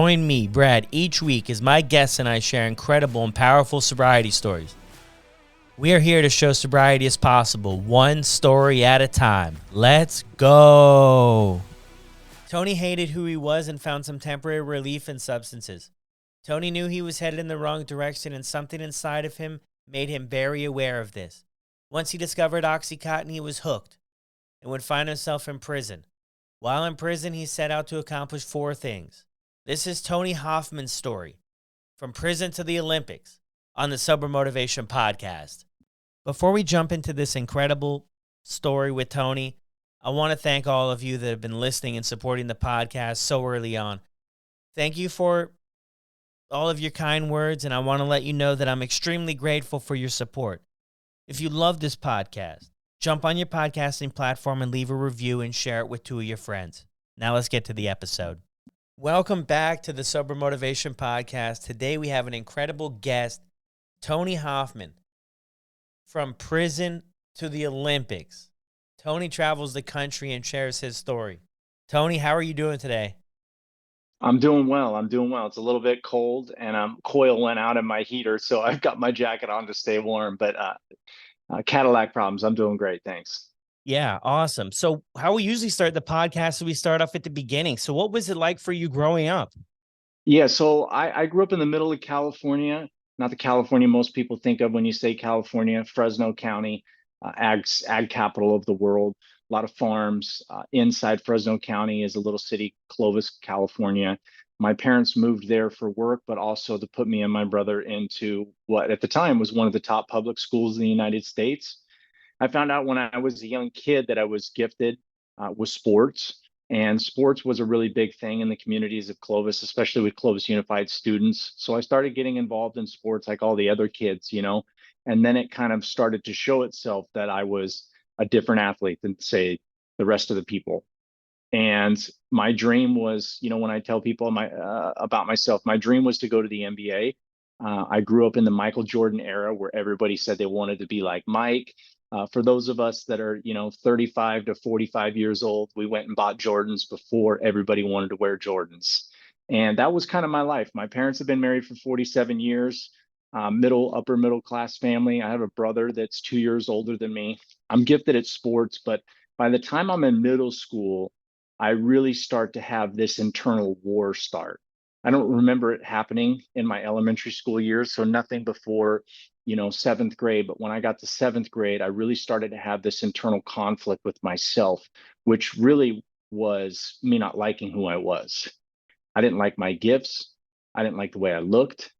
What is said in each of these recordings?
Join me, Brad, each week as my guests and I share incredible and powerful sobriety stories. We are here to show sobriety is possible, one story at a time. Let's go. Tony hated who he was and found some temporary relief in substances. Tony knew he was headed in the wrong direction, and something inside of him made him very aware of this. Once he discovered oxycontin, he was hooked and would find himself in prison. While in prison, he set out to accomplish 4 things. This is Tonys Hoffman's story, From Prison to the Olympics, on the Sober Motivation Podcast. Before we jump into this incredible story with Tony, I want to thank all of you that have been listening and supporting the podcast so early on. Thank you for all of your kind words, and I want to let you know that I'm extremely grateful for your support. If you love this podcast, jump on your podcasting platform and leave a review and share it with 2 of your friends. Now let's get to the episode. Welcome back to the Sober Motivation Podcast. Today we have an incredible guest, Tonys Hoffman. From prison to the Olympics. Tony travels the country and shares his story. Tony, how are you doing today? I'm doing well. It's a little bit cold and coil went out in my heater, so I've got my jacket on to stay warm, but Cadillac problems. I'm doing great. Thanks. Yeah, awesome. So how we usually start the podcast, we start off at the beginning. So what was it like for you growing up? Yeah, so I grew up in the middle of California, not the California most people think of when you say California, Fresno County, ag capital of the world. A lot of farms. Inside Fresno County is a little city, Clovis, California. My parents moved there for work, but also to put me and my brother into what at the time was one of the top public schools in the United States. I found out when I was a young kid that I was gifted with sports, and sports was a really big thing in the communities of Clovis, especially with Clovis Unified students. So I started getting involved in sports like all the other kids, and then it kind of started to show itself that I was a different athlete than, say, the rest of the people. And my dream was, when I tell people about myself, my dream was to go to the NBA. I grew up in the Michael Jordan era where everybody said they wanted to be like Mike. For those of us that are, 35 to 45 years old, we went and bought Jordans before everybody wanted to wear Jordans. And that was kind of my life. My parents have been married for 47 years, upper middle class family. I have a brother that's 2 years older than me. I'm gifted at sports, but by the time I'm in middle school, I really start to have this internal war start. I don't remember it happening in my elementary school years, so nothing before, 7th grade. But when I got to 7th grade, I really started to have this internal conflict with myself, which really was me not liking who I was. I didn't like my gifts. I didn't like the way I looked.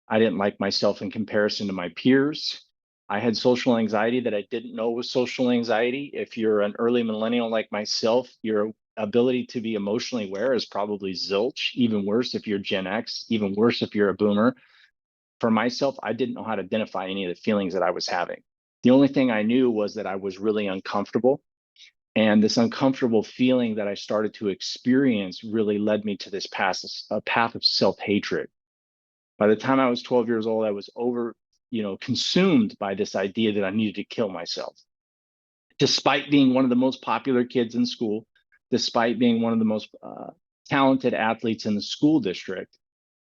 I didn't like myself in comparison to my peers. I had social anxiety that I didn't know was social anxiety. If you're an early millennial like myself, your ability to be emotionally aware is probably zilch. Even worse if you're Gen X, even worse if you're a boomer. For myself, I didn't know how to identify any of the feelings that I was having. The only thing I knew was that I was really uncomfortable. And this uncomfortable feeling that I started to experience really led me to this a path of self-hatred. By the time I was 12 years old, I was consumed by this idea that I needed to kill myself. Despite being one of the most popular kids in school, despite being one of the most talented athletes in the school district,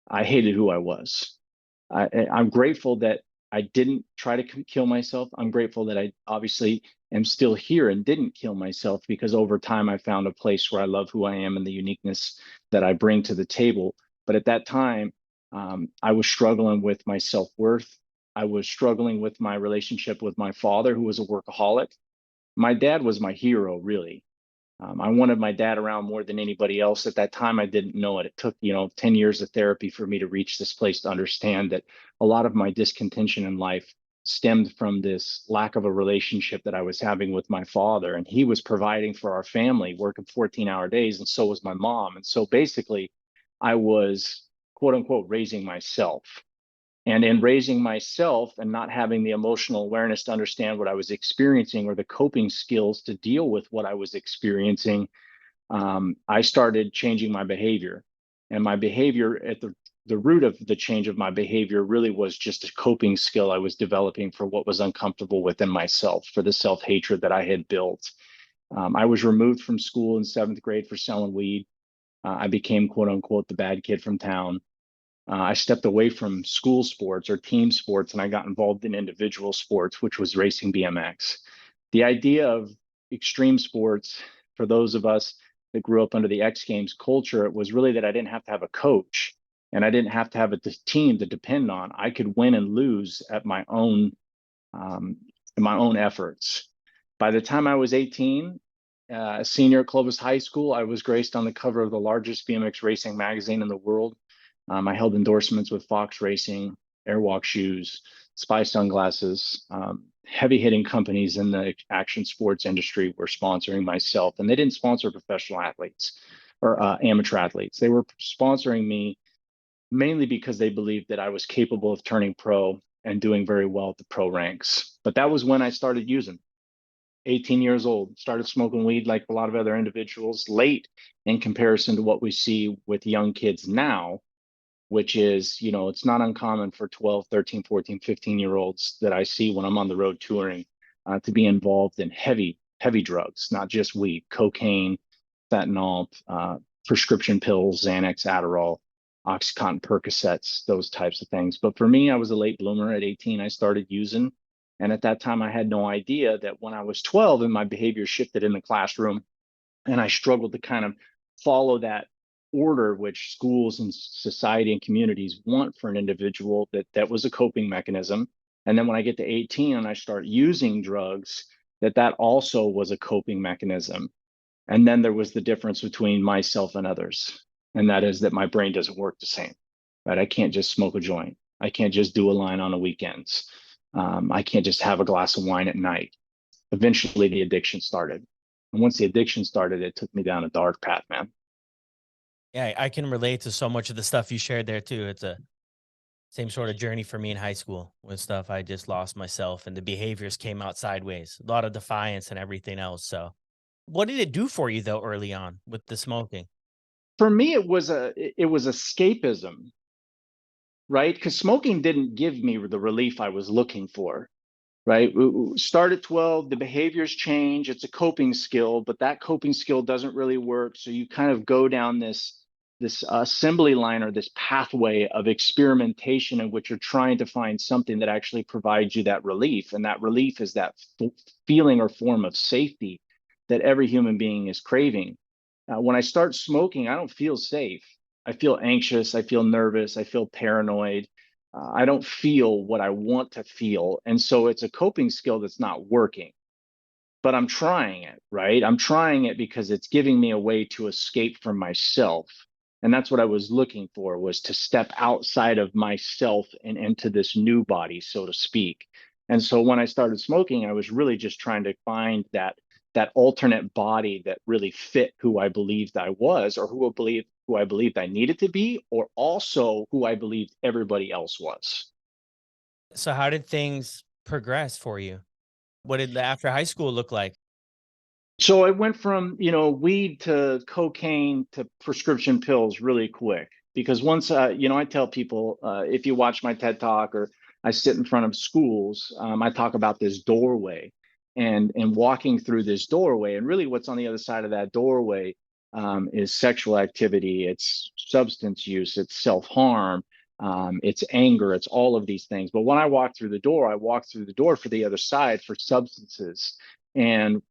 I hated who I was. I'm grateful that I didn't try to kill myself. I'm grateful that I obviously am still here and didn't kill myself, because over time I found a place where I love who I am and the uniqueness that I bring to the table. But at that time, I was struggling with my self-worth. I was struggling with my relationship with my father, who was a workaholic. My dad was my hero, really. I wanted my dad around more than anybody else. At that time, I didn't know it. It took, 10 years of therapy for me to reach this place to understand that a lot of my discontention in life stemmed from this lack of a relationship that I was having with my father. And he was providing for our family, working 14-hour days, and so was my mom. And so basically, I was, quote unquote, raising myself. And in raising myself and not having the emotional awareness to understand what I was experiencing or the coping skills to deal with what I was experiencing, I started changing my behavior. And my behavior, at the root of the change of my behavior, really was just a coping skill I was developing for what was uncomfortable within myself, for the self-hatred that I had built. I was removed from school in 7th grade for selling weed. I became quote unquote the bad kid from town. I stepped away from school sports or team sports and I got involved in individual sports, which was racing BMX. The idea of extreme sports, for those of us that grew up under the X Games culture, it was really that I didn't have to have a coach and I didn't have to have a team to depend on. I could win and lose at um, my own efforts. By the time I was 18, a senior at Clovis High School, I was graced on the cover of the largest BMX racing magazine in the world. I held endorsements with Fox Racing, Airwalk shoes, Spy sunglasses. Heavy hitting companies in the action sports industry were sponsoring myself, and they didn't sponsor professional athletes or amateur athletes. They were sponsoring me mainly because they believed that I was capable of turning pro and doing very well at the pro ranks. But that was when I started using. 18 years old, started smoking weed like a lot of other individuals, late in comparison to what we see with young kids now, which is, it's not uncommon for 12, 13, 14, 15-year-olds that I see when I'm on the road touring to be involved in heavy, heavy drugs, not just weed, cocaine, fentanyl, prescription pills, Xanax, Adderall, oxycontin, Percocets, those types of things. But for me, I was a late bloomer. At 18, I started using. And at that time, I had no idea that when I was 12 and my behavior shifted in the classroom, and I struggled to kind of follow that order which schools and society and communities want for an individual, that was a coping mechanism. And then when I get to 18 and I start using drugs, that also was a coping mechanism. And then there was the difference between myself and others, and that is that my brain doesn't work the same, right? I can't just smoke a joint. I can't just do a line on the weekends. I can't just have a glass of wine at night. Eventually, the addiction started. And once the addiction started, it took me down a dark path, man. Yeah, I can relate to so much of the stuff you shared there too. It's a same sort of journey for me in high school with stuff. I just lost myself and the behaviors came out sideways. A lot of defiance and everything else. So, what did it do for you though early on with the smoking? For me, it was escapism, right? Because smoking didn't give me the relief I was looking for, right? Start at 12, the behaviors change. It's a coping skill, but that coping skill doesn't really work. So you kind of go down this assembly line or this pathway of experimentation in which you're trying to find something that actually provides you that relief. And that relief is that feeling or form of safety that every human being is craving. When I start smoking, I don't feel safe. I feel anxious. I feel nervous. I feel paranoid. I don't feel what I want to feel. And so it's a coping skill that's not working, but I'm trying it, right? I'm trying it because it's giving me a way to escape from myself. And that's what I was looking for, was to step outside of myself and into this new body, so to speak. And so when I started smoking, I was really just trying to find that alternate body that really fit who I believed I was, or who I believed I needed to be, or also who I believed everybody else was. So, how did things progress for you? What did the after high school look like? So it went from, weed to cocaine to prescription pills really quick. Because once, I tell people, if you watch my TED Talk or I sit in front of schools, I talk about this doorway and walking through this doorway. And really what's on the other side of that doorway is sexual activity, it's substance use, it's self-harm, it's anger, it's all of these things. But when I walk through the door for the other side for substances. And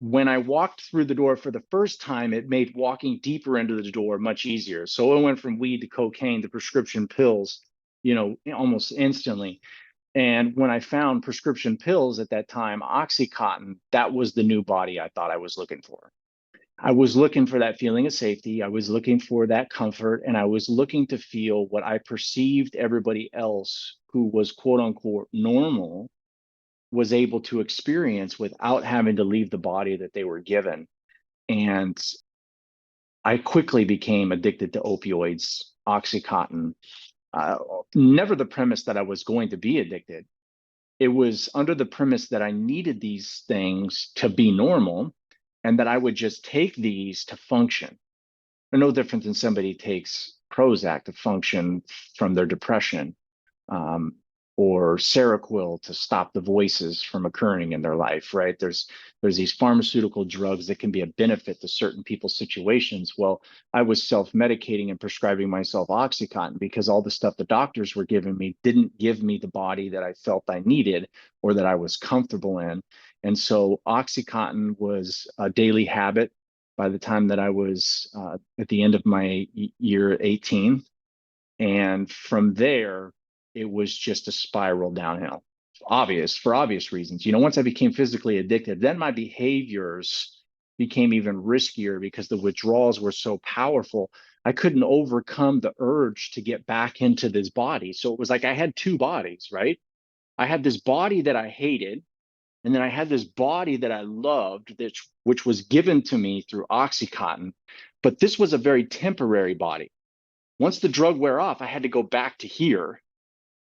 when I walked through the door for the first time, it made walking deeper into the door much easier. So it went from weed to cocaine to prescription pills, almost instantly. And when I found prescription pills at that time, oxycontin, that was the new body I thought I was looking for. I was looking for that feeling of safety. I was looking for that comfort, and I was looking to feel what I perceived everybody else who was quote unquote normal was able to experience without having to leave the body that they were given. And I quickly became addicted to opioids, Oxycontin. Uh, Never the premise that I was going to be addicted. It was under the premise that I needed these things to be normal and that I would just take these to function. They're no different than somebody takes Prozac to function from their depression. Um, or Seroquel to stop the voices from occurring in their life, right? There's these pharmaceutical drugs that can be a benefit to certain people's situations. Well, I was self-medicating and prescribing myself oxycontin because all the stuff the doctors were giving me didn't give me the body that I felt I needed or that I was comfortable in. And so oxycontin was a daily habit by the time that I was at the end of my year 18. And from there, it was just a spiral downhill. For obvious reasons. Once I became physically addicted, then my behaviors became even riskier because the withdrawals were so powerful. I couldn't overcome the urge to get back into this body. So it was like I had two bodies, right? I had this body that I hated, and then I had this body that I loved, which was given to me through Oxycontin. But this was a very temporary body. Once the drug wear off, I had to go back to here.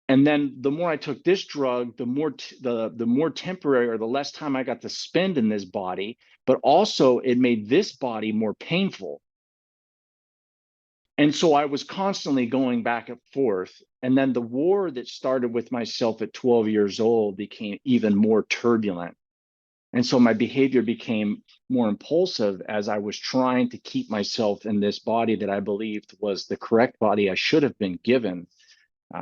And then the more I took this drug, the more temporary or the less time I got to spend in this body, but also it made this body more painful. And so I was constantly going back and forth. And then the war that started with myself at 12 years old became even more turbulent. And so my behavior became more impulsive as I was trying to keep myself in this body that I believed was the correct body I should have been given.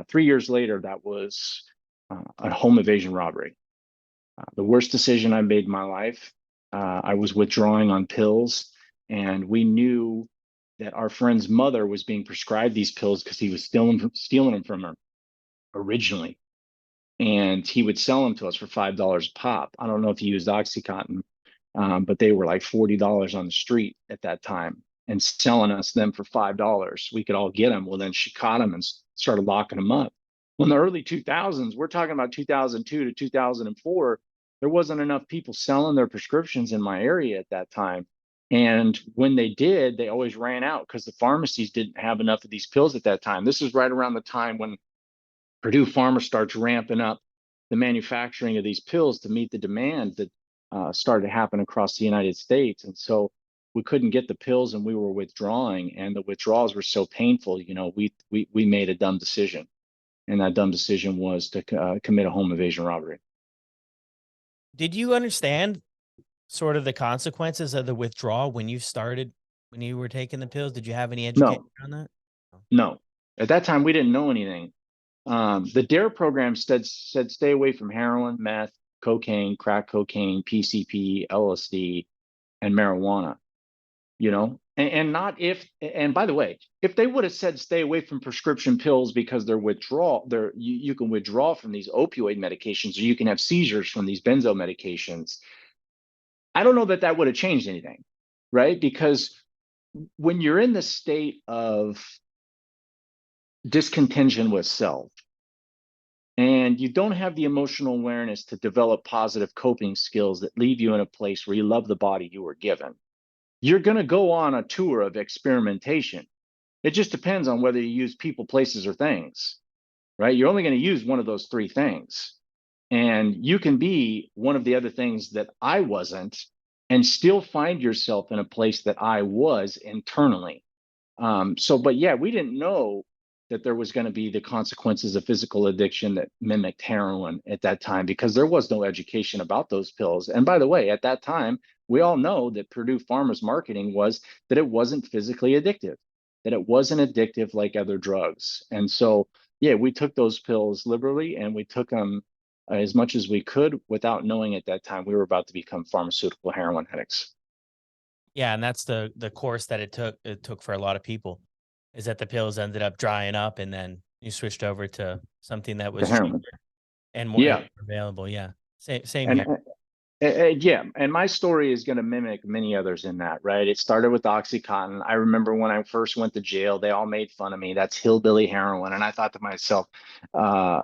3 years later, that was a home evasion robbery. The worst decision I made in my life. I was withdrawing on pills, and we knew that our friend's mother was being prescribed these pills because he was stealing them from her originally. And he would sell them to us for $5 a pop. I don't know if he used Oxycontin, but they were like $40 on the street at that time, and selling us them for $5. We could all get them. Well, then she caught him and started locking them up. Well, in the early 2000s, we're talking about 2002 to 2004, there wasn't enough people selling their prescriptions in my area at that time. And when they did, they always ran out because the pharmacies didn't have enough of these pills at that time. This is right around the time when Purdue Pharma starts ramping up the manufacturing of these pills to meet the demand that started to happen across the United States. And so we couldn't get the pills, and we were withdrawing, and the withdrawals were so painful. We made a dumb decision, and that dumb decision was to commit a home evasion robbery. Did you understand sort of the consequences of the withdrawal when you were taking the pills? Did you have any education No, on that? no. At that time, we didn't know anything. The DARE program said stay away from heroin, meth, cocaine, crack cocaine, PCP, LSD, and marijuana. And not if. And by the way, if they would have said stay away from prescription pills because you can withdraw from these opioid medications, or you can have seizures from these benzo medications. I don't know that would have changed anything, right? Because when you're in the state of discontention with self, and you don't have the emotional awareness to develop positive coping skills that leave you in a place where you love the body you were given, you're going to go on a tour of experimentation. It just depends on whether you use people, places, or things, right? You're only going to use one of those three things. And you can be one of the other things that I wasn't and still find yourself in a place that I was internally. But yeah, we didn't know that there was going to be the consequences of physical addiction that mimicked heroin at that time, because there was no education about those pills. And by the way, at that time, we all know that Purdue Pharma's marketing was that it wasn't physically addictive, that it wasn't addictive like other drugs. And so, yeah, we took those pills liberally, and we took them as much as we could without knowing at that time we were about to become pharmaceutical heroin addicts. Yeah, and that's the course that it took for a lot of people, is that the pills ended up drying up, and then you switched over to something that The was cheaper heroin. and more Yeah. available. Yeah. Same And here. yeah, and my story is going to mimic many others in that, right? It started with OxyContin. I remember when I first went to jail, they all made fun of me. That's hillbilly heroin. And I thought to myself, by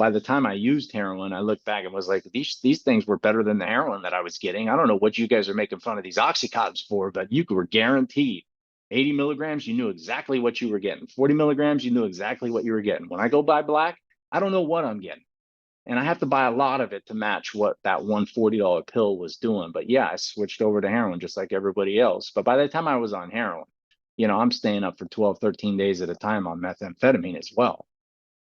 the time I used heroin, I looked back and was like, these things were better than the heroin that I was getting. I don't know what you guys are making fun of these OxyContins for, but you were guaranteed 80 milligrams, you knew exactly what you were getting. 40 milligrams, you knew exactly what you were getting. When I go buy black, I don't know what I'm getting, and I have to buy a lot of it to match what that $140 pill was doing. But yeah, I switched over to heroin just like everybody else. But by the time I was on heroin, I'm staying up for 12, 13 days at a time on methamphetamine as well.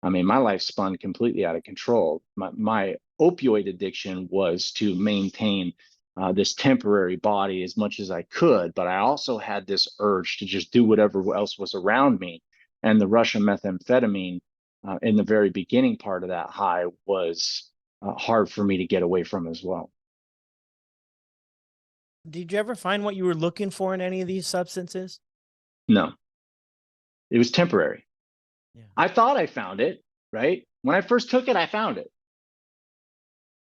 I mean, my life spun completely out of control. My opioid addiction was to maintain this temporary body as much as I could, but I also had this urge to just do whatever else was around me. And the Russian methamphetamine in the very beginning part of that high was hard for me to get away from as well. Did you ever find what you were looking for in any of these substances? No, it was temporary. Yeah. I thought I found it, right? When I first took it, I found it.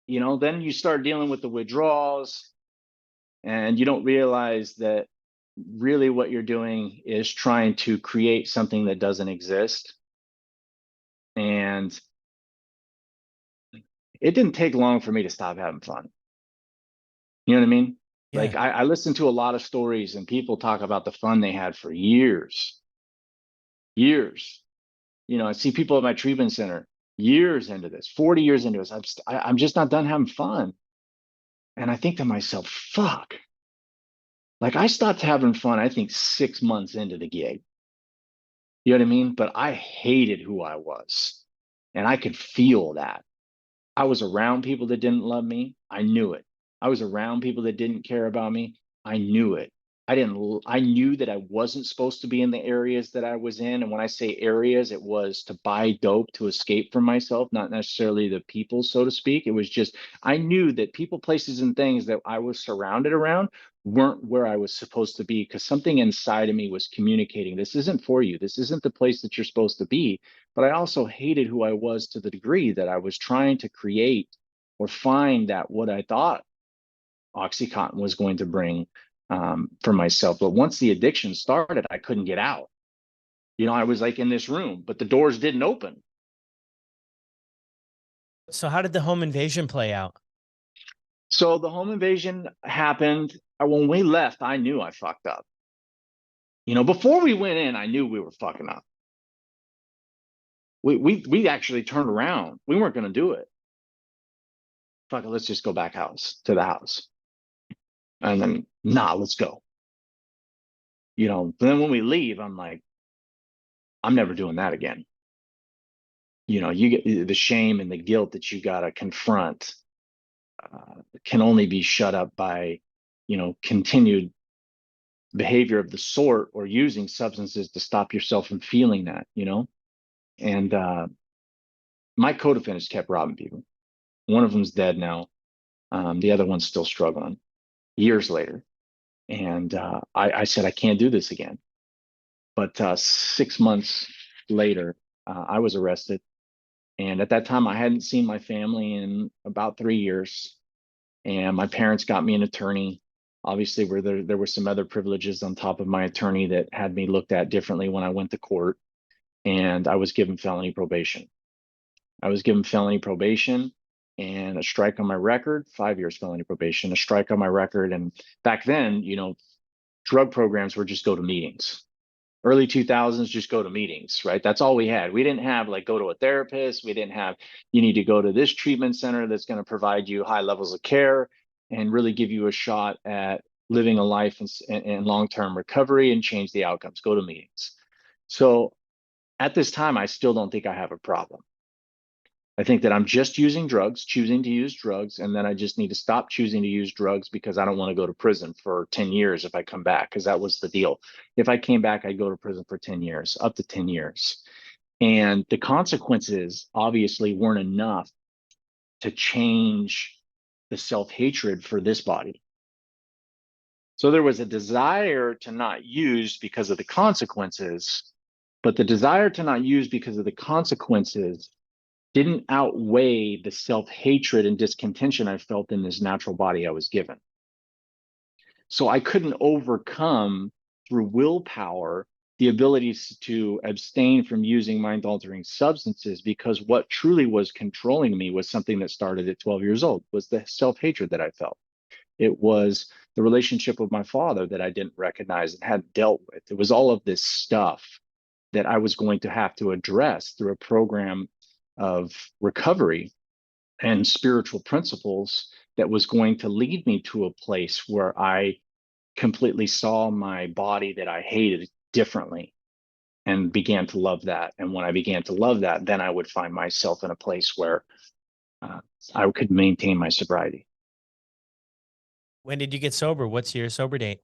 Then you start dealing with the withdrawals, and you don't realize that really what you're doing is trying to create something that doesn't exist. And it didn't take long for me to stop having fun. You know what I mean? Yeah. Like I listen to a lot of stories and people talk about the fun they had for years, years. I see people at my treatment center years into this, 40 years into this. I'm just not done having fun. And I think to myself, fuck, like I stopped having fun, I think 6 months into the gig. You know what I mean? But I hated who I was. And I could feel that. I was around people that didn't love me. I knew it. I was around people that didn't care about me. I knew it. I knew that I wasn't supposed to be in the areas that I was in. And when I say areas, it was to buy dope to escape from myself, not necessarily the people, so to speak. It was just, I knew that people, places, and things that I was surrounded around weren't where I was supposed to be, because something inside of me was communicating, this isn't for you. This isn't the place that you're supposed to be. But I also hated who I was to the degree that I was trying to create or find that what I thought oxycontin was going to bring for myself. But once the addiction started, I couldn't get out. I was like in this room, but the doors didn't open. So how did the home invasion play out? So the home invasion happened. When we left, I knew I fucked up. Before we went in, I knew we were fucking up. We actually turned around. We weren't going to do it. Fuck it, let's just go back to the house. And then, nah, let's go. But then when we leave, I'm like, I'm never doing that again. You get the shame and the guilt that you got to confront can only be shut up by, continued behavior of the sort, or using substances to stop yourself from feeling that, and my co-defendants kept robbing people. One of them's dead now. The other one's still struggling years later. And I said, I can't do this again. But 6 months later, I was arrested. And at that time, I hadn't seen my family in about 3 years. And my parents got me an attorney. Obviously, there were some other privileges on top of my attorney that had me looked at differently when I went to court. And I was given felony probation. And a strike on my record, 5 years felony probation, a strike on my record. And back then, drug programs were just go to meetings. Early 2000s, just go to meetings, right? That's all we had. We didn't have like go to a therapist. We didn't have, you need to go to this treatment center that's going to provide you high levels of care and really give you a shot at living a life in long-term recovery and change the outcomes. Go to meetings. So at this time, I still don't think I have a problem. I think that I'm just choosing to use drugs, and then I just need to stop choosing to use drugs because I don't want to go to prison for 10 years if I come back, because that was the deal. If I came back, I'd go to prison for 10 years, up to 10 years. And the consequences obviously weren't enough to change the self-hatred for this body. So there was a desire to not use because of the consequences, but the desire to not use because of the consequences didn't outweigh the self-hatred and discontention I felt in this natural body I was given. So I couldn't overcome through willpower the ability to abstain from using mind-altering substances, because what truly was controlling me was something that started at 12 years old, was the self-hatred that I felt. It was the relationship with my father that I didn't recognize and hadn't dealt with. It was all of this stuff that I was going to have to address through a program of recovery and spiritual principles that was going to lead me to a place where I completely saw my body that I hated differently. and began to love that. And when I began to love that, then I would find myself in a place where uh, I could maintain my sobriety. When did you get sober? What's your sober date?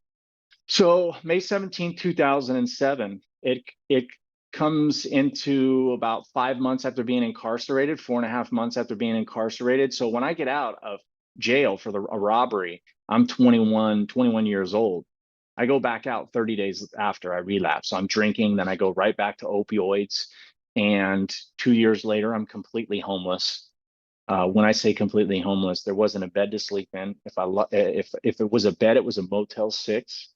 So May 17th, 2007, it comes into about 5 months after being incarcerated, 4.5 months after being incarcerated. So when I get out of jail for a robbery, I'm 21 years old. I go back out 30 days after I relapse. So I'm drinking, then I go right back to opioids. And 2 years later, I'm completely homeless. When I say completely homeless, there wasn't a bed to sleep in. If it was a bed, it was a Motel 6.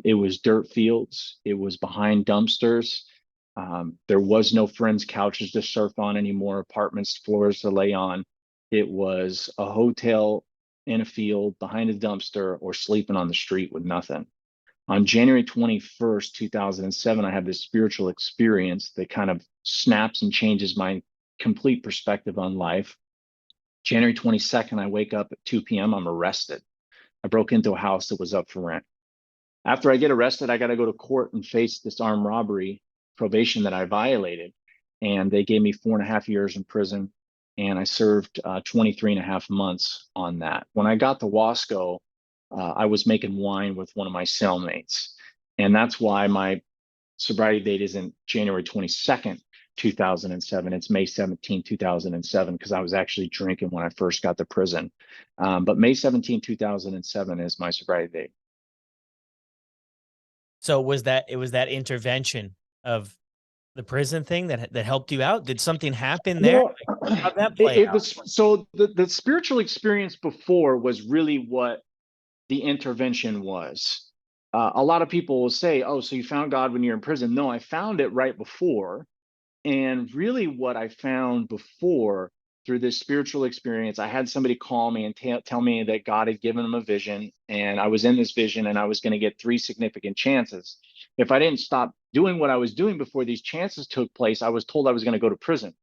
It was dirt fields. It was behind dumpsters. There was no friends' couches to surf on anymore, apartments, floors to lay on. It was a hotel in a field behind a dumpster or sleeping on the street with nothing. On January 21st, 2007, I have this spiritual experience that kind of snaps and changes my complete perspective on life. January 22nd, I wake up at 2 p.m. I'm arrested. I broke into a house that was up for rent. After I get arrested, I got to go to court and face this armed robbery probation that I violated. And they gave me 4.5 years in prison. And I served 23 and a half months on that. When I got to Wasco, I was making wine with one of my cellmates. And that's why my sobriety date isn't January 22nd, 2007. It's May 17, 2007, because I was actually drinking when I first got to prison. But May 17, 2007 is my sobriety date. So it was that intervention of the prison thing that helped you out? Did something happen there? Well, How'd that play it out? was so the spiritual experience before was really what the intervention was. A lot of people will say, "Oh, so you found God when you're in prison?" No, I found it right before. And really, what I found before through this spiritual experience, I had somebody call me and tell me that God had given them a vision, and I was in this vision, and I was going to get 3 significant chances. If I didn't stop doing what I was doing before these chances took place, I was told I was going to go to prison.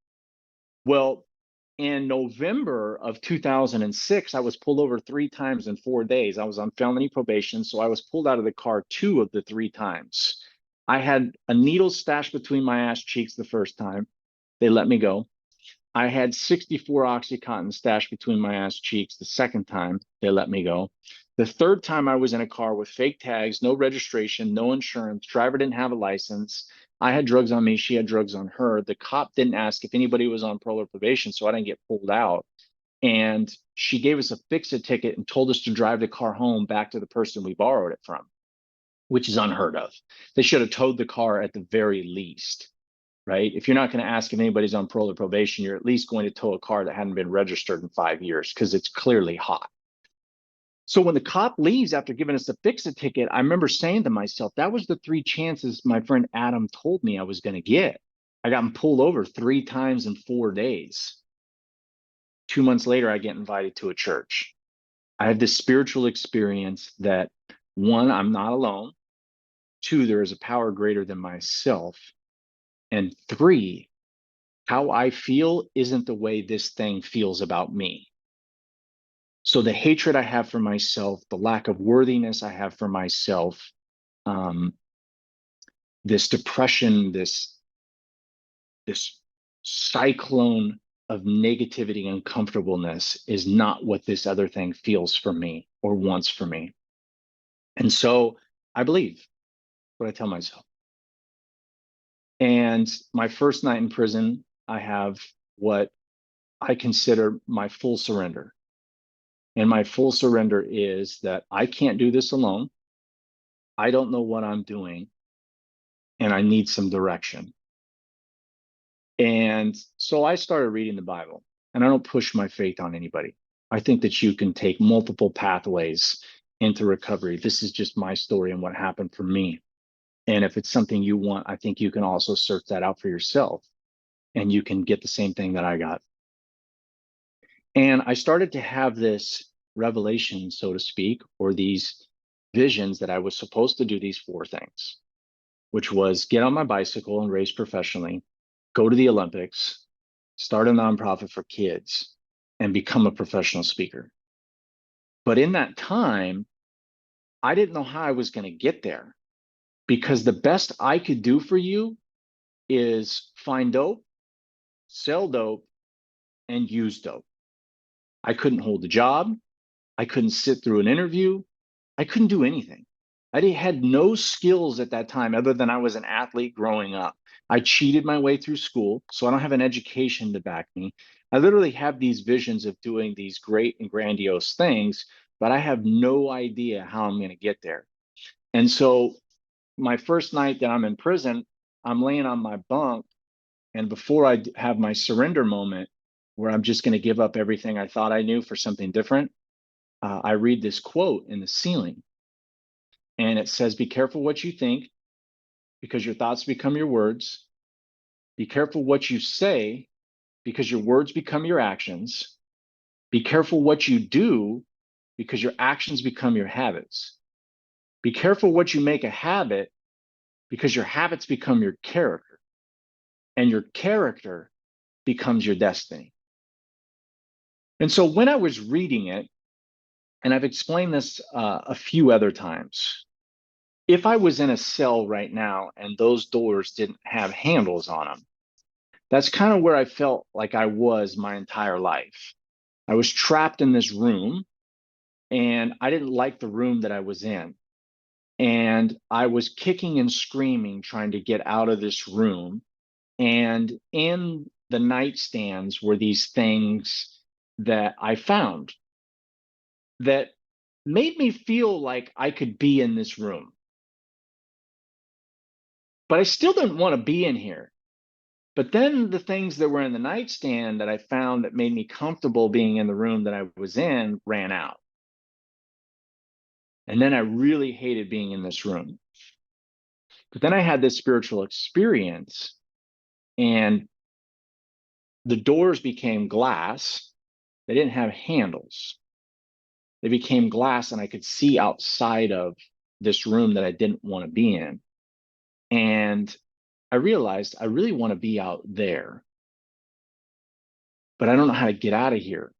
Well, in November of 2006, I was pulled over 3 times in 4 days. I was on felony probation, so I was pulled out of the car 2 of the 3 times. I had a needle stashed between my ass cheeks the first time. They let me go. I had 64 oxycontin stashed between my ass cheeks the second time. They let me go. The third time I was in a car with fake tags, no registration, no insurance, driver didn't have a license. I had drugs on me, she had drugs on her. The cop didn't ask if anybody was on parole or probation, so I didn't get pulled out. And she gave us a fix-it ticket and told us to drive the car home back to the person we borrowed it from, which is unheard of. They should have towed the car at the very least, right? If you're not going to ask if anybody's on parole or probation, you're at least going to tow a car that hadn't been registered in 5 years because it's clearly hot. So when the cop leaves after giving us a fix-it ticket, I remember saying to myself, that was the 3 chances my friend Adam told me I was going to get. I got pulled over 3 times in 4 days. 2 months later, I get invited to a church. I have this spiritual experience that, one, I'm not alone. Two, there is a power greater than myself. And three, how I feel isn't the way this thing feels about me. So the hatred I have for myself, the lack of worthiness I have for myself, um, this depression, this cyclone of negativity and uncomfortableness is not what this other thing feels for me or wants for me. And so I believe what I tell myself. And my first night in prison, I have what I consider my full surrender. And my full surrender is that I can't do this alone. I don't know what I'm doing, and I need some direction. And so I started reading the Bible, and I don't push my faith on anybody. I think that you can take multiple pathways into recovery. This is just my story and what happened for me. And if it's something you want, I think you can also search that out for yourself, and you can get the same thing that I got. And I started to have this revelation, so to speak, or these visions that I was supposed to do these 4 things, which was get on my bicycle and race professionally, go to the Olympics, start a nonprofit for kids, and become a professional speaker. But in that time, I didn't know how I was going to get there. because the best I could do for you is find dope, sell dope, and use dope. I couldn't hold a job. I couldn't sit through an interview. I couldn't do anything. Had no skills at that time other than I was an athlete growing up. I cheated my way through school, so I don't have an education to back me. I literally have these visions of doing these great and grandiose things, but I have no idea how I'm going to get there. And so my first night that I'm in prison, I'm laying on my bunk. And before I have my surrender moment where I'm just going to give up everything I thought I knew for something different, I read this quote in the ceiling. And it says, be careful what you think because your thoughts become your words. Be careful what you say because your words become your actions. Be careful what you do because your actions become your habits. Be careful what you make a habit because your habits become your character. And your character becomes your destiny. And so when I was reading it, and I've explained this a few other times, if I was in a cell right now and those doors didn't have handles on them, that's kind of where I felt like I was my entire life. I was trapped in this room and I didn't like the room that I was in. And I was kicking and screaming trying to get out of this room. And in the nightstands were these things that I found that made me feel like I could be in this room. But I still didn't want to be in here. But then the things that were in the nightstand that I found that made me comfortable being in the room that I was in ran out. And then I really hated being in this room. But then I had this spiritual experience, and the doors became glass. They didn't have handles. They became glass, and I could see outside of this room that I didn't want to be in. And I realized I really want to be out there, but I don't know how to get out of here.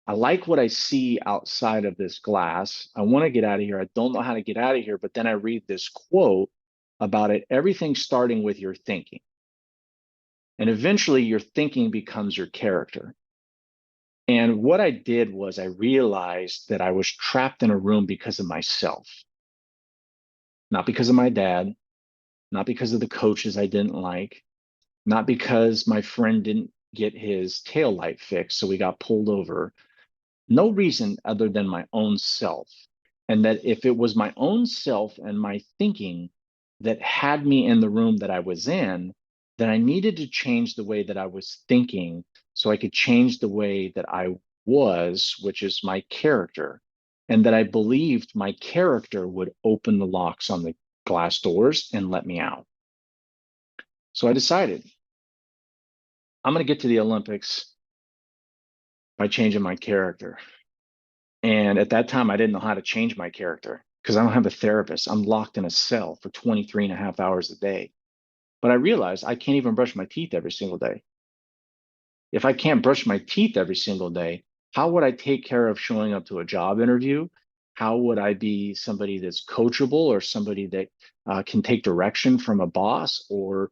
I like what I see outside of this glass. I want to get out of here. I don't know how to get out of here. But then I read this quote about it, everything starting with your thinking. And eventually your thinking becomes your character. And what I did was I realized that I was trapped in a room because of myself, not because of my dad, not because of the coaches I didn't like, not because my friend didn't get his tail light fixed, so we got pulled over. No reason other than my own self. And that if it was my own self and my thinking that had me in the room that I was in, then I needed to change the way that I was thinking so I could change the way that I was, which is my character. And that I believed my character would open the locks on the glass doors and let me out. So I decided I'm going to get to the Olympics by changing my character. And at that time, I didn't know how to change my character because I don't have a therapist. I'm locked in a cell for 23 and a half hours a day. But I realized I can't even brush my teeth every single day. If I can't brush my teeth every single day, how would I take care of showing up to a job interview? How would I be somebody that's coachable or somebody that can take direction from a boss or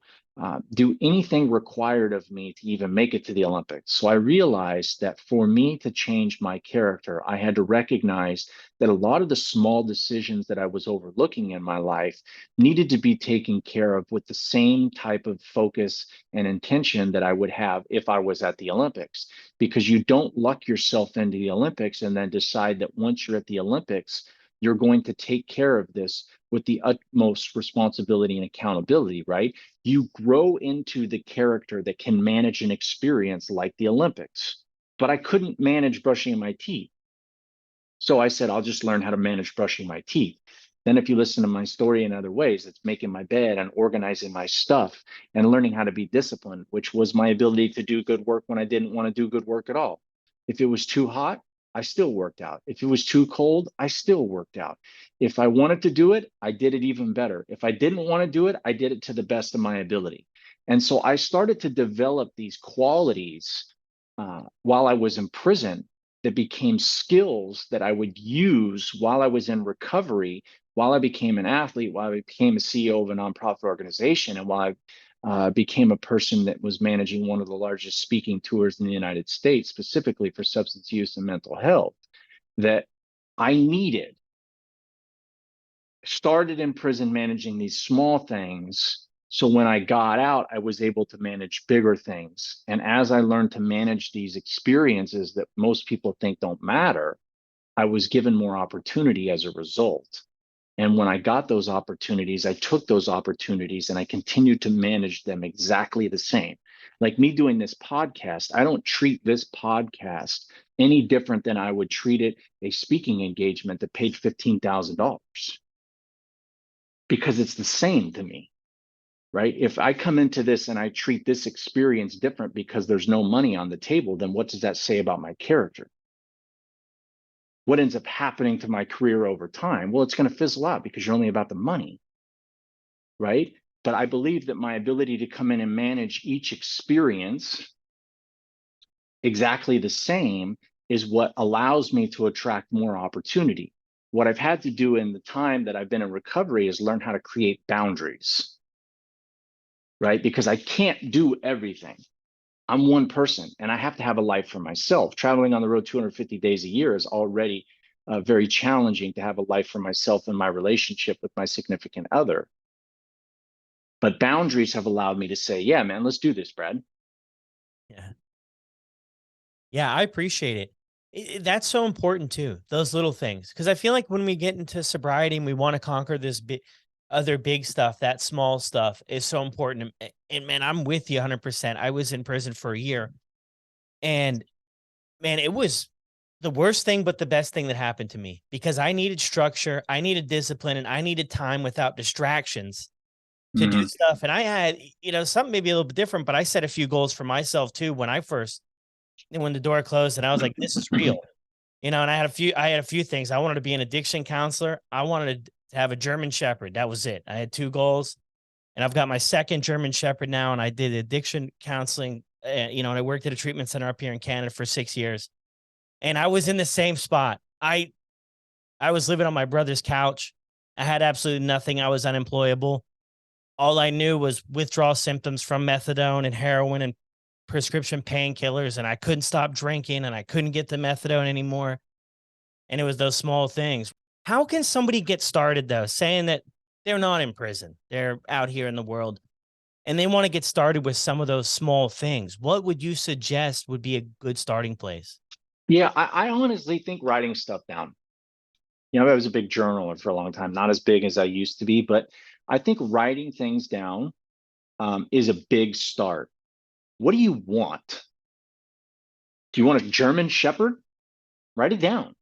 do anything required of me to even make it to the Olympics? So I realized that for me to change my character, I had to recognize that a lot of the small decisions that I was overlooking in my life needed to be taken care of with the same type of focus and intention that I would have if I was at the Olympics. Because you don't luck yourself into the Olympics and then decide that once you're at the Olympics, you're going to take care of this with the utmost responsibility and accountability, right? You grow into the character that can manage an experience like the Olympics. But I couldn't manage brushing my teeth. So I said, I'll just learn how to manage brushing my teeth. Then, if you listen to my story in other ways, it's making my bed and organizing my stuff and learning how to be disciplined, which was my ability to do good work when I didn't want to do good work at all. If it was too hot, I still worked out. If it was too cold, I still worked out. If I wanted to do it, I did it even better. If I didn't want to do it, I did it to the best of my ability. And so I started to develop these qualities while I was in prison that became skills that I would use while I was in recovery while I became an athlete, while I became a CEO of a nonprofit organization, and while I became a person that was managing one of the largest speaking tours in the United States, specifically for substance use and mental health, that I needed. Started in prison managing these small things. So when I got out, I was able to manage bigger things. And as I learned to manage these experiences that most people think don't matter, I was given more opportunity as a result. And when I got those opportunities, I took those opportunities and I continued to manage them exactly the same. Like me doing this podcast, I don't treat this podcast any different than I would treat it a speaking engagement that paid $15,000, because it's the same to me, right? If I come into this and I treat this experience different because there's no money on the table, then what does that say about my character? What ends up happening to my career over time? Well, it's going to fizzle out because you're only about the money, right? But I believe that my ability to come in and manage each experience exactly the same is what allows me to attract more opportunity. What I've had to do in the time that I've been in recovery is learn how to create boundaries, right? Because I can't do everything. I'm one person and I have to have a life for myself. Traveling on the road 250 days a year is already very challenging to have a life for myself and my relationship with my significant other. But boundaries have allowed me to say, yeah, man, let's do this, Brad. Yeah. Yeah, I appreciate it. That's so important too, those little things. Because I feel like when we get into sobriety and we want to conquer this other big stuff, that small stuff is so important. And man, I'm with you 100%. I was in prison for a year, and man, it was the worst thing, but the best thing that happened to me, because I needed structure, I needed discipline, and I needed time without distractions to do Mm-hmm. stuff. And I had, something maybe a little bit different, but I set a few goals for myself too when the door closed, and I was like, this is real. And I had a few things. I wanted to be an addiction counselor. I wanted to have a German Shepherd. That was it. I had two goals, and I've got my second German Shepherd now. And I did addiction counseling, and I worked at a treatment center up here in Canada for 6 years. And I was in the same spot. I was living on my brother's couch. I had absolutely nothing. I was unemployable. All I knew was withdrawal symptoms from methadone and heroin and prescription painkillers, and I couldn't stop drinking, and I couldn't get the methadone anymore. And it was those small things. How can somebody get started though, saying that they're not in prison, they're out here in the world, and they want to get started with some of those small things? What would you suggest would be a good starting place? Yeah, I honestly think writing stuff down. I was a big journaler for a long time, not as big as I used to be, but I think writing things down is a big start. What do you want? Do you want a German Shepherd? Write it down.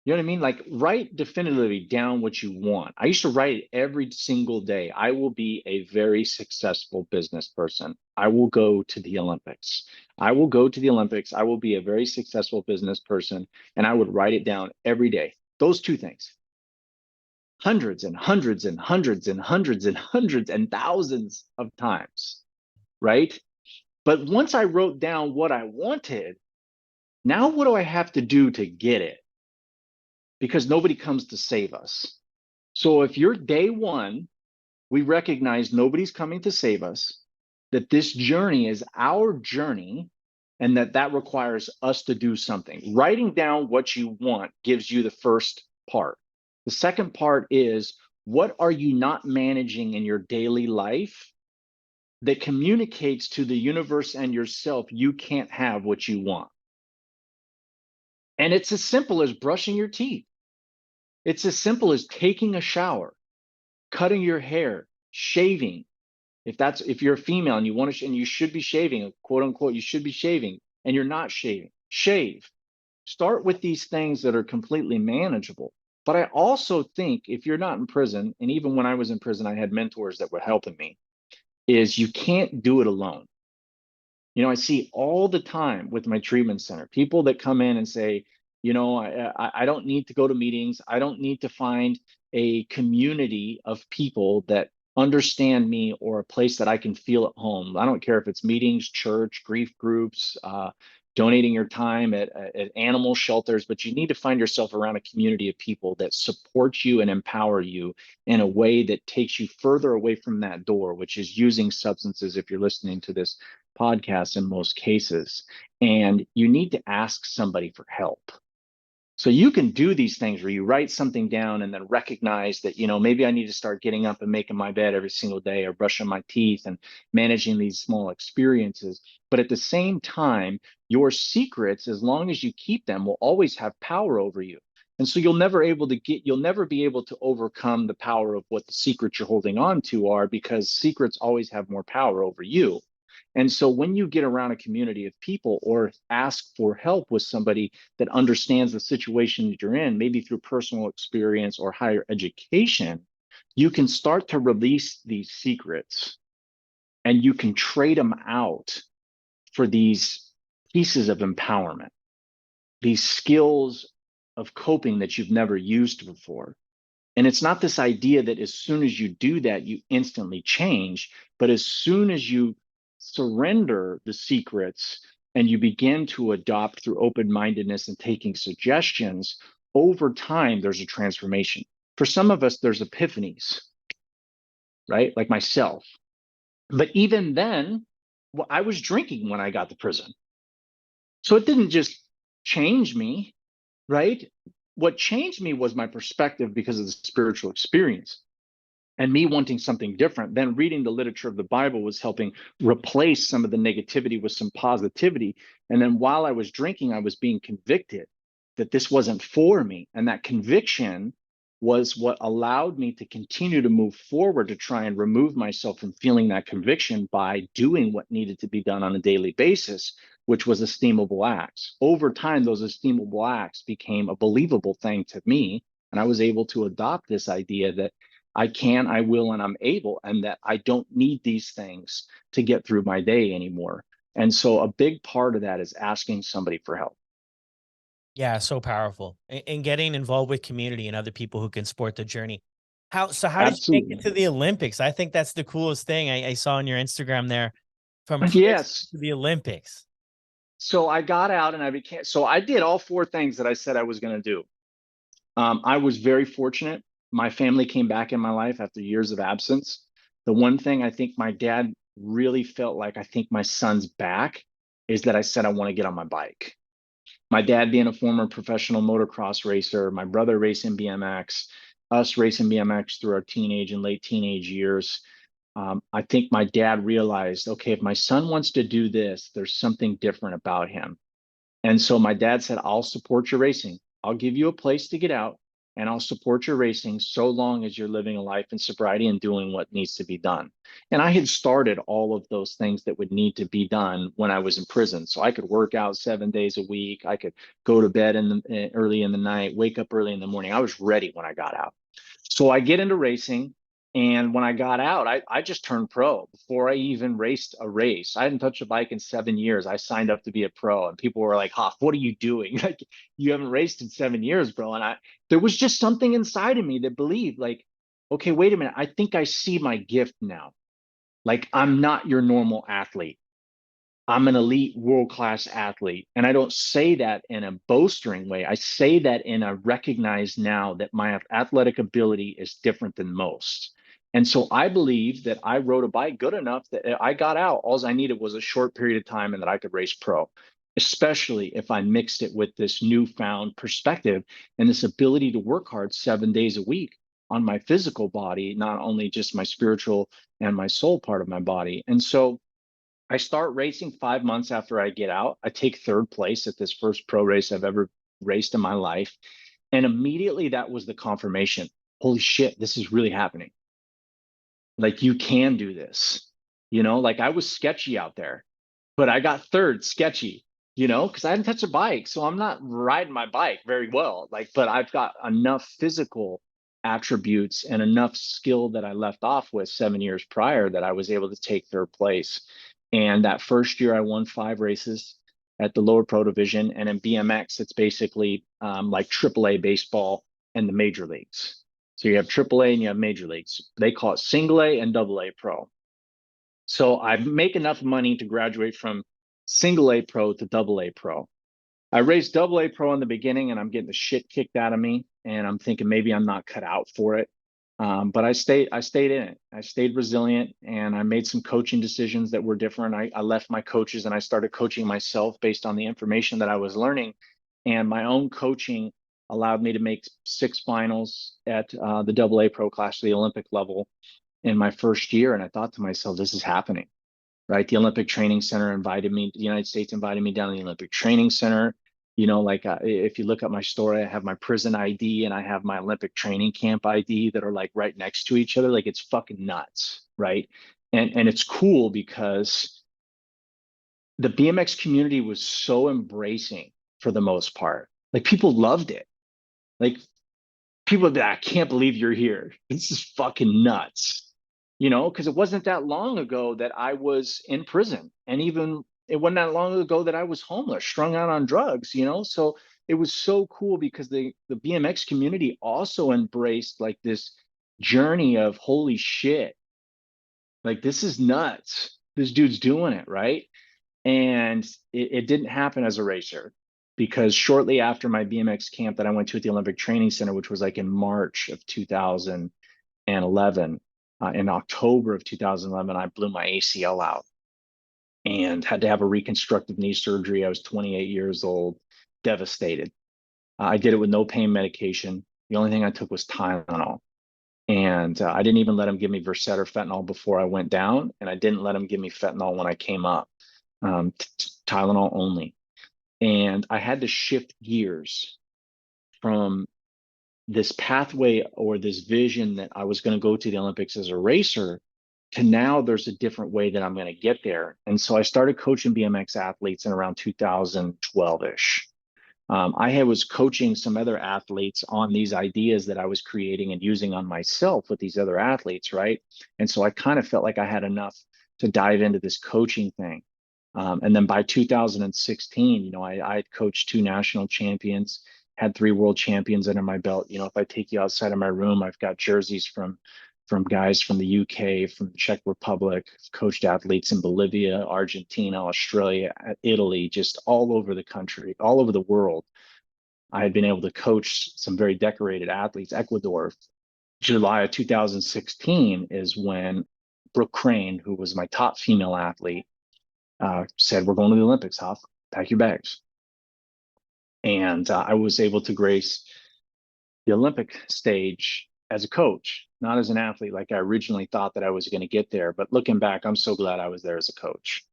You know what I mean? Like, write definitively down what you want. I used to write it every single day. I will be a very successful business person. I will go to the Olympics. I will go to the Olympics. I will be a very successful business person. And I would write it down every day. Those two things, hundreds and hundreds and hundreds and hundreds and hundreds and thousands of times, right? But once I wrote down what I wanted, now what do I have to do to get it? Because nobody comes to save us. So if you're day one, we recognize nobody's coming to save us, that this journey is our journey, and that requires us to do something. Writing down what you want gives you the first part. The second part is, what are you not managing in your daily life that communicates to the universe and yourself you can't have what you want? And it's as simple as brushing your teeth. It's as simple as taking a shower, cutting your hair, shaving. If you're a female and you want to, and you should be shaving, quote unquote, you should be shaving, and you're not shaving, shave. Start with these things that are completely manageable. But I also think if you're not in prison, and even when I was in prison, I had mentors that were helping me, is you can't do it alone. I see all the time with my treatment center, people that come in and say, I don't need to go to meetings. I don't need to find a community of people that understand me, or a place that I can feel at home. I don't care if it's meetings, church, grief groups, donating your time at animal shelters, but you need to find yourself around a community of people that support you and empower you in a way that takes you further away from that door, which is using substances if you're listening to this podcast in most cases. And you need to ask somebody for help. So you can do these things where you write something down and then recognize that, maybe I need to start getting up and making my bed every single day, or brushing my teeth and managing these small experiences. But at the same time, your secrets, as long as you keep them, will always have power over you. And so you'll never be able to overcome the power of what the secrets you're holding on to are, because secrets always have more power over you. And so when you get around a community of people or ask for help with somebody that understands the situation that you're in, maybe through personal experience or higher education, you can start to release these secrets, and you can trade them out for these pieces of empowerment, these skills of coping that you've never used before. And it's not this idea that as soon as you do that, you instantly change, but as soon as you surrender the secrets and you begin to adopt through open-mindedness and taking suggestions, over time, there's a transformation. For some of us, there's epiphanies, right? Like myself. But even then, well, I was drinking when I got to prison. So it didn't just change me, right? What changed me was my perspective because of the spiritual experience and me wanting something different. Then reading the literature of the Bible was helping replace some of the negativity with some positivity. And then while I was drinking, I was being convicted that this wasn't for me. And that conviction was what allowed me to continue to move forward, to try and remove myself from feeling that conviction by doing what needed to be done on a daily basis, which was esteemable acts. Over time, those esteemable acts became a believable thing to me. And I was able to adopt this idea that I can, I will, and I'm able, and that I don't need these things to get through my day anymore. And so a big part of that is asking somebody for help. Yeah, so powerful. And getting involved with community and other people who can support the journey. How did you make it Absolutely. to the Olympics? I think that's the coolest thing I saw on your Instagram there, from prison Yes. to the Olympics. So I got out and I did all four things that I said I was going to do. I was very fortunate. My family came back in my life after years of absence. The one thing I think my dad really felt like, I think my son's back, is that I said I want to get on my bike. My dad being a former professional motocross racer, my brother racing BMX, us racing BMX through our teenage and late teenage years. I think my dad realized, okay, if my son wants to do this, there's something different about him. And so my dad said, I'll support your racing. I'll give you a place to get out, and I'll support your racing so long as you're living a life in sobriety and doing what needs to be done. And I had started all of those things that would need to be done when I was in prison. So I could work out 7 days a week. I could go to bed early in the night, wake up early in the morning. I was ready when I got out. So I get into racing. And when I got out, I just turned pro before I even raced a race. I hadn't touched a bike in 7 years. I signed up to be a pro, and people were like, Hoff, what are you doing? Like, you haven't raced in 7 years, bro. And there was just something inside of me that believed, like, okay, wait a minute. I think I see my gift now. Like, I'm not your normal athlete. I'm an elite world-class athlete. And I don't say that in a boastering way. I say that in a recognize now that my athletic ability is different than most. And so I believe that I rode a bike good enough that I got out. All I needed was a short period of time and that I could race pro, especially if I mixed it with this newfound perspective and this ability to work hard 7 days a week on my physical body, not only just my spiritual and my soul part of my body. And so I start racing 5 months after I get out. I take third place at this first pro race I've ever raced in my life. And immediately that was the confirmation. Holy shit, this is really happening. Like, you can do this. Like, I was sketchy out there, but I got third sketchy, because I hadn't touched a bike. So I'm not riding my bike very well. Like, but I've got enough physical attributes and enough skill that I left off with 7 years prior that I was able to take third place. And that first year I won 5 races at the lower pro division. And in BMX, it's basically like AAA baseball and the major leagues. So you have AAA and you have major leagues. They call it single A and double A pro. So I make enough money to graduate from single A pro to double A pro. I raced double A pro in the beginning and I'm getting the shit kicked out of me. And I'm thinking maybe I'm not cut out for it. But I stayed in it. I stayed resilient and I made some coaching decisions that were different. I left my coaches and I started coaching myself based on the information that I was learning. And my own coaching allowed me to make 6 finals at the double A pro class, the Olympic level in my first year. And I thought to myself, this is happening, right? The Olympic Training Center invited me, the United States invited me down to the Olympic Training Center. Like if you look at my story, I have my prison ID and I have my Olympic training camp ID that are like right next to each other. Like it's fucking nuts, right? And it's cool because the BMX community was so embracing for the most part. Like people loved it. Like people would be like, I can't believe you're here. This is fucking nuts. Because it wasn't that long ago that I was in prison. And even it wasn't that long ago that I was homeless, strung out on drugs. So it was so cool because the BMX community also embraced like this journey of holy shit, like this is nuts. This dude's doing it, right? And it didn't happen as a racer because shortly after my BMX camp that I went to at the Olympic Training Center, which was like in March of 2011, in October of 2011, I blew my ACL out and had to have a reconstructive knee surgery. I was 28 years old, devastated. I did it with no pain medication. The only thing I took was Tylenol. And I didn't even let him give me Versed or fentanyl before I went down. And I didn't let him give me fentanyl when I came up, Tylenol only. And I had to shift gears from this pathway or this vision that I was going to go to the Olympics as a racer to now there's a different way that I'm going to get there. And so I started coaching BMX athletes in around 2012-ish. I was coaching some other athletes on these ideas that I was creating and using on myself with these other athletes, right? And so I kind of felt like I had enough to dive into this coaching thing. And then by 2016, I had coached 2 national champions, had 3 world champions under my belt. If I take you outside of my room, I've got jerseys from guys from the UK, from the Czech Republic, coached athletes in Bolivia, Argentina, Australia, Italy, just all over the country, all over the world. I had been able to coach some very decorated athletes. Ecuador, July of 2016 is when Brooke Crane, who was my top female athlete, said, "We're going to the Olympics, Huff. Pack your bags." And I was able to grace the Olympic stage as a coach, not as an athlete like I originally thought that I was going to get there. But looking back, I'm so glad I was there as a coach.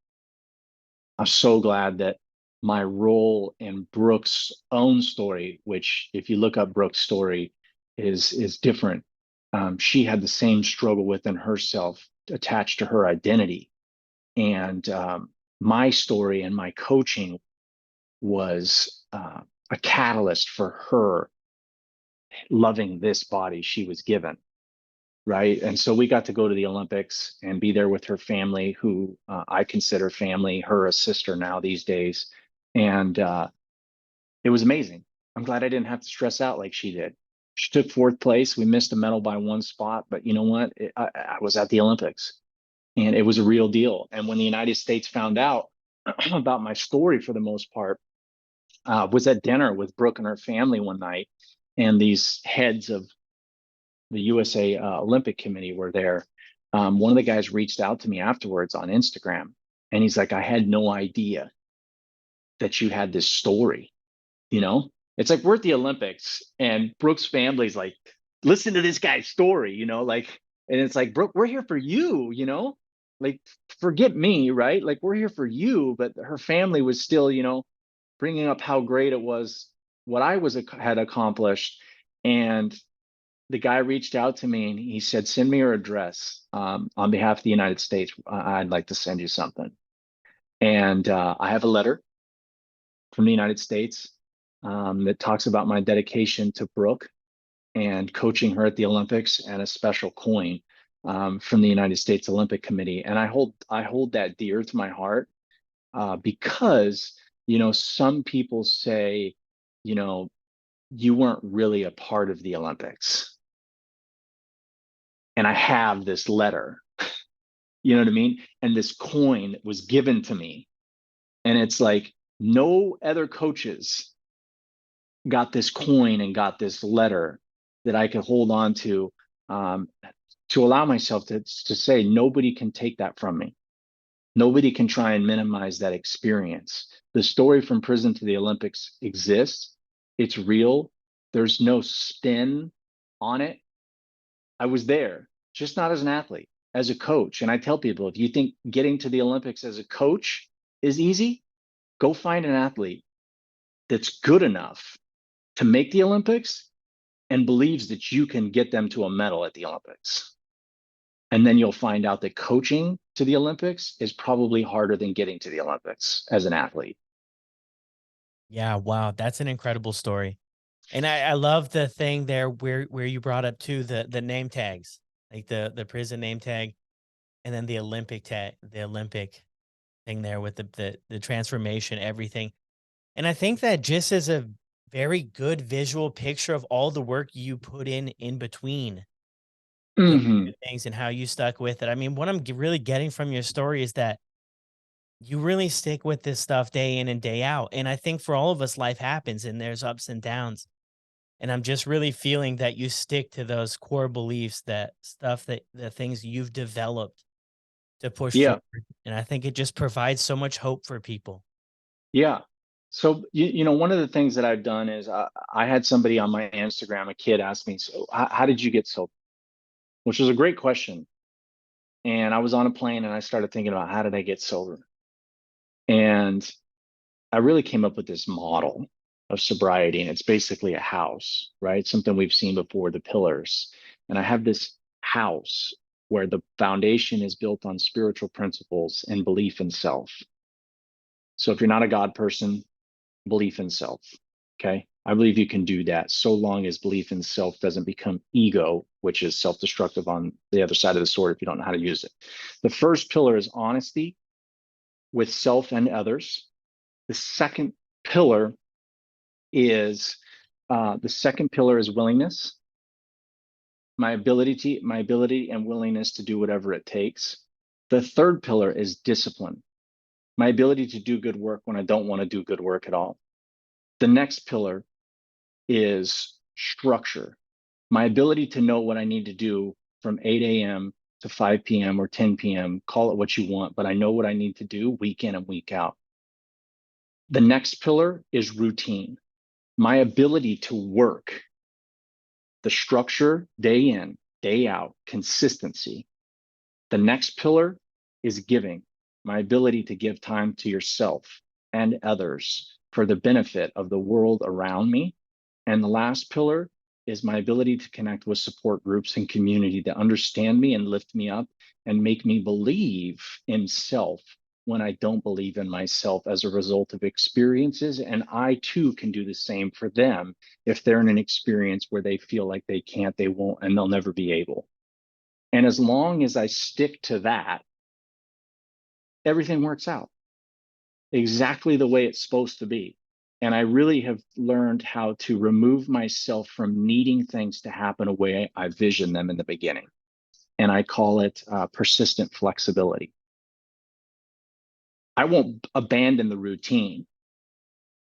I'm so glad that my role in Brooke's own story, which if you look up Brooke's story, is different. She had the same struggle within herself attached to her identity. And my story and my coaching was a catalyst for her loving this body she was given, right? And so we got to go to the Olympics and be there with her family, who I consider family, her a sister now these days. And it was amazing. I'm glad I didn't have to stress out like she did. She took 4th place. We missed a medal by 1 spot, but you know what? I was at the Olympics and it was a real deal. And when the United States found out about my story, for the most part, was at dinner with Brooke and her family one night, and these heads of the USA Olympic Committee were there. One of the guys reached out to me afterwards on Instagram, and he's like, "I had no idea that you had this story." It's like we're at the Olympics, and Brooke's family's like, "Listen to this guy's story," and it's like, "Brooke, we're here for you," like forget me, right? Like we're here for you. But her family was still, bringing up how great it was what I had accomplished. And the guy reached out to me and he said, "Send me your address, on behalf of the United States. I'd like to send you something." And I have a letter from the United States that talks about my dedication to Brooke and coaching her at the Olympics, and a special coin from the United States Olympic Committee. And I hold that dear to my heart, because some people say, you weren't really a part of the Olympics. And I have this letter, you know what I mean? And this coin was given to me And it's like no other coaches got this coin and got this letter that I could hold on um, to allow myself to say, nobody can take that from me. Nobody can try and minimize that experience. The story from prison to the Olympics exists. It's real. There's no spin on it. I was there, just not as an athlete, as a coach. And I tell people, if you think getting to the Olympics as a coach is easy, go find an athlete that's good enough to make the Olympics and believes that you can get them to a medal at the Olympics. And then you'll find out that coaching to the Olympics is probably harder than getting to the Olympics as an athlete. Yeah, wow, that's an incredible story. And I love the thing there where you brought up too the name tags, like the prison name tag, and then the Olympic tag, the Olympic thing there with the transformation, everything. And I think that just as a very good visual picture of all the work you put in between those Mm-hmm. two things and how you stuck with it. I mean, what I'm really getting from your story is that you really stick with this stuff day in and day out. And I think for all of us, life happens and there's ups and downs. And I'm just really feeling that you stick to those core beliefs, that stuff that the things you've developed to push Yeah. forward. And I think it just provides so much hope for people. Yeah. So, one of the things that I've done is I had somebody on my Instagram, a kid asked me, so how did you get sober? Which was a great question. And I was on a plane and I started thinking about how did I get sober? And I really came up with this model of sobriety, and it's basically a house, right? Something we've seen before, the pillars. And I have this house where the foundation is built on spiritual principles and belief in self. So if you're not a God person, belief in self. Okay. I believe you can do that so long as belief in self doesn't become ego, which is self destructive on the other side of the sword if you don't know how to use it. The first pillar is honesty with self and others. The second pillar is willingness, my ability and willingness to do whatever it takes. The third pillar is discipline, my ability to do good work when I don't want to do good work at all. The next pillar is structure, my ability to know what I need to do from 8 a.m. to 5 p.m. or 10 p.m. Call it what you want, but I know what I need to do week in and week out. The next pillar is routine, my ability to work the structure day in, day out, consistency. The next pillar is giving, my ability to give time to yourself and others for the benefit of the world around me. And the last pillar is my ability to connect with support groups and community that understand me and lift me up and make me believe in self when I don't believe in myself as a result of experiences. And I too can do the same for them if they're in an experience where they feel like they can't, they won't, and they'll never be able. And as long as I stick to that, everything works out exactly the way it's supposed to be. And I really have learned how to remove myself from needing things to happen the way I vision them in the beginning. And I call it persistent flexibility. I won't abandon the routine,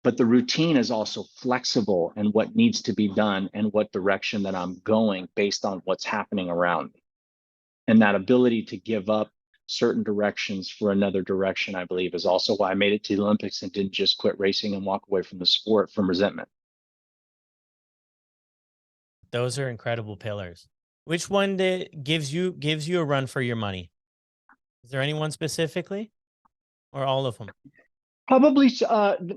but the routine is also flexible in what needs to be done and what direction that I'm going based on what's happening around me. And that ability to give up certain directions for another direction, I believe, is also why I made it to the Olympics and didn't just quit racing and walk away from the sport from resentment. Those are incredible pillars. Which one gives you a run for your money? Is there anyone specifically or all of them? Probably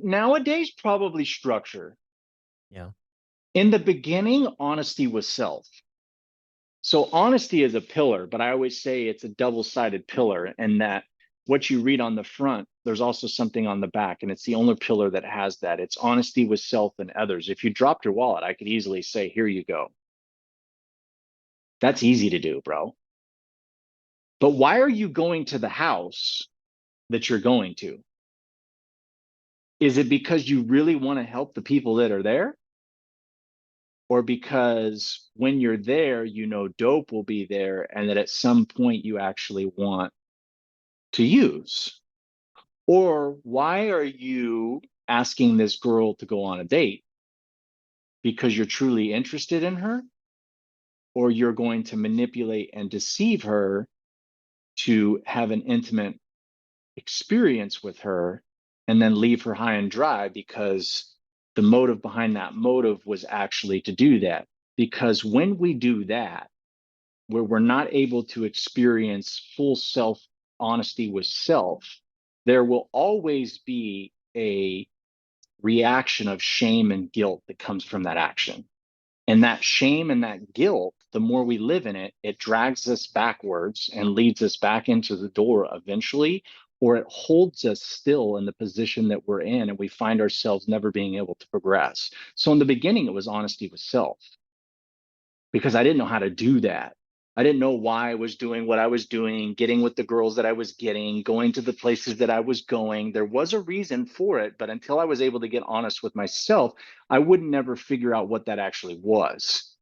nowadays, probably structure. Yeah. In the beginning, honesty was self. So honesty is a pillar, but I always say it's a double-sided pillar, and that what you read on the front, there's also something on the back, and it's the only pillar that has that. It's honesty with self and others. If you dropped your wallet, I could easily say, here you go. That's easy to do, bro. But why are you going to the house that you're going to? Is it because you really want to help the people that are there? Or because when you're there, you know dope will be there and that at some point you actually want to use? Or why are you asking this girl to go on a date? Because you're truly interested in her, or you're going to manipulate and deceive her to have an intimate experience with her and then leave her high and dry because the motive behind that motive was actually to do that. Because when we do that, where we're not able to experience full self honesty with self, there will always be a reaction of shame and guilt that comes from that action. And that shame and that guilt, the more we live in it, it drags us backwards and leads us back into the door eventually, or it holds us still in the position that we're in, and we find ourselves never being able to progress. So in the beginning, it was honesty with self, because I didn't know how to do that. I didn't know why I was doing what I was doing, getting with the girls that I was getting, going to the places that I was going. There was a reason for it, but until I was able to get honest with myself, I would never figure out what that actually was.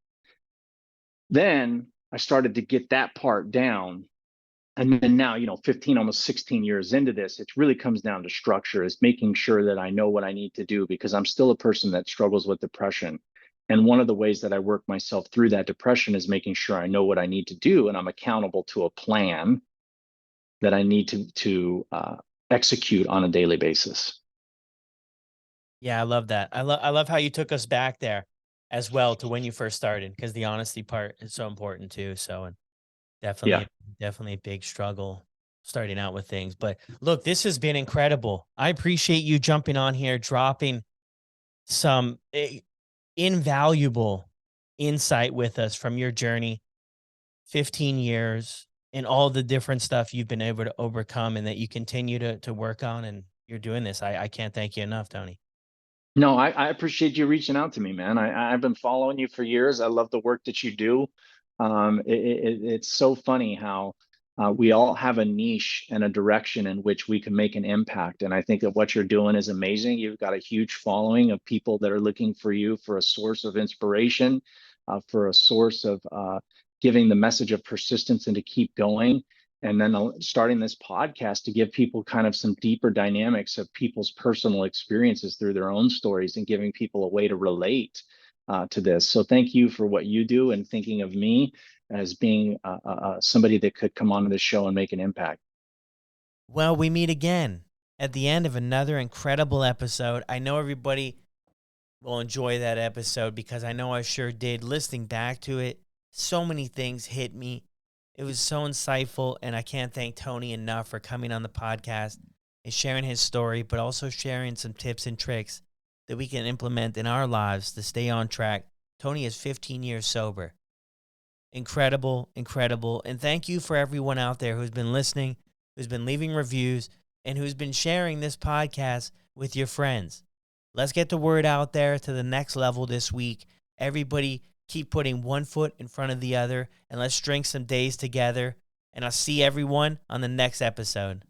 Then I started to get that part down. And then now, 15, almost 16 years into this, it really comes down to structure, is making sure that I know what I need to do, because I'm still a person that struggles with depression. And one of the ways that I work myself through that depression is making sure I know what I need to do, and I'm accountable to a plan that I need to execute on a daily basis. Yeah, I love that. I love how you took us back there as well to when you first started, because the honesty part is so important too. So, and Yeah. definitely a big struggle starting out with things. But look, this has been incredible. I appreciate you jumping on here, dropping some invaluable insight with us from your journey, 15 years, and all the different stuff you've been able to overcome and that you continue to work on. And you're doing this. I can't thank you enough, Tony. No, I appreciate you reaching out to me, man. I've been following you for years. I love the work that you do. It's so funny how we all have a niche and a direction in which we can make an impact. And I think that what you're doing is amazing. You've got a huge following of people that are looking for you for a source of inspiration, for a source of giving the message of persistence and to keep going. And then starting this podcast to give people kind of some deeper dynamics of people's personal experiences through their own stories, and giving people a way to relate to this. So thank you for what you do, and thinking of me as being somebody that could come onto the show and make an impact. Well, we meet again at the end of another incredible episode. I know everybody will enjoy that episode because I know I sure did. Listening back to it, so many things hit me. It was so insightful, and I can't thank Tony enough for coming on the podcast and sharing his story, but also sharing some tips and tricks that we can implement in our lives to stay on track. Tony is 15 years sober. Incredible, incredible. And thank you for everyone out there who's been listening, who's been leaving reviews, and who's been sharing this podcast with your friends. Let's get the word out there to the next level this week. Everybody keep putting one foot in front of the other, and let's drink some days together. And I'll see everyone on the next episode.